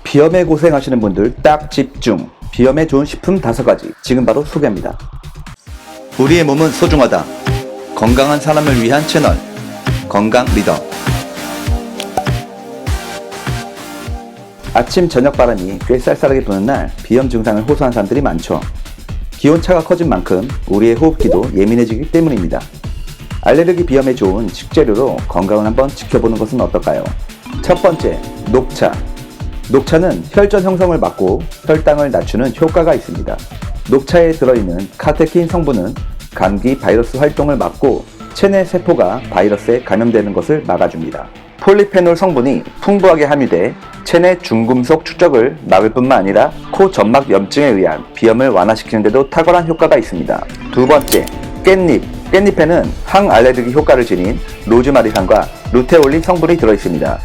비염에 고생하시는 분들 딱 집중! 비염에 좋은 식품 5가지 지금 바로 소개합니다. 우리의 몸은 소중하다. 건강한 사람을 위한 채널 건강 리더. 아침 저녁 바람이 꽤 쌀쌀하게 부는 날 비염 증상을 호소하는 사람들이 많죠. 기온차가 커진 만큼 우리의 호흡기도 예민해지기 때문입니다. 알레르기 비염에 좋은 식재료로 건강을 한번 지켜보는 것은 어떨까요? 첫 번째, 녹차. 녹차는 혈전 형성을 막고 혈당을 낮추는 효과가 있습니다. 녹차에 들어있는 카테킨 성분은 감기 바이러스 활동을 막고 체내 세포가 바이러스에 감염되는 것을 막아줍니다. 폴리페놀 성분이 풍부하게 함유돼 체내 중금속 축적을 막을 뿐만 아니라 코 점막 염증에 의한 비염을 완화시키는 데도 탁월한 효과가 있습니다. 두 번째, 깻잎. 깻잎에는 항알레르기 효과를 지닌 로즈마리산과 루테올린 성분이 들어있습니다.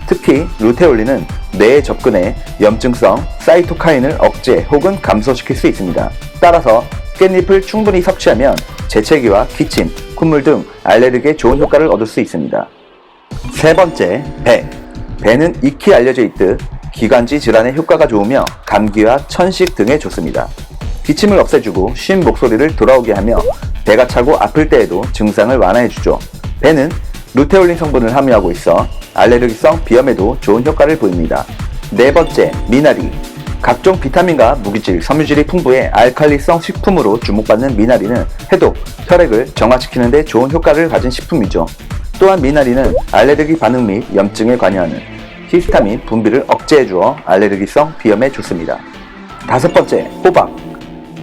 특히 루테올린은 뇌에 접근해 염증성 사이토카인을 억제 혹은 감소시킬 수 있습니다. 따라서 깻잎을 충분히 섭취하면 재채기와 기침, 콧물 등 알레르기에 좋은 효과를 얻을 수 있습니다. 세 번째, 배. 배는 익히 알려져 있듯 기관지 질환에 효과가 좋으며 감기와 천식 등에 좋습니다. 기침을 없애주고 쉰 목소리를 돌아오게 하며 배가 차고 아플 때에도 증상을 완화해주죠. 배는 루테올린 성분을 함유하고 있어 알레르기성 비염에도 좋은 효과를 보입니다. 네 번째, 미나리. 각종 비타민과 무기질, 섬유질이 풍부해 알칼리성 식품으로 주목받는 미나리는 해독, 혈액을 정화시키는 데 좋은 효과를 가진 식품이죠. 또한 미나리는 알레르기 반응 및 염증에 관여하는 히스타민 분비를 억제해주어 알레르기성 비염에 좋습니다. 다섯 번째, 호박.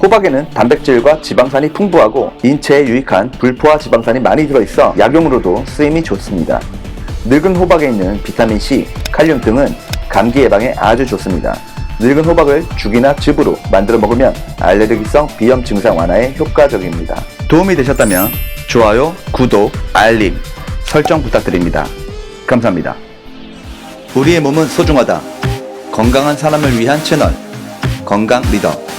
호박에는 단백질과 지방산이 풍부하고 인체에 유익한 불포화 지방산이 많이 들어있어 약용으로도 쓰임이 좋습니다. 늙은 호박에 있는 비타민C, 칼륨 등은 감기 예방에 아주 좋습니다. 늙은 호박을 죽이나 즙으로 만들어 먹으면 알레르기성 비염 증상 완화에 효과적입니다. 도움이 되셨다면 좋아요, 구독, 알림, 설정 부탁드립니다. 감사합니다. 우리의 몸은 소중하다. 건강한 사람을 위한 채널 건강 리더.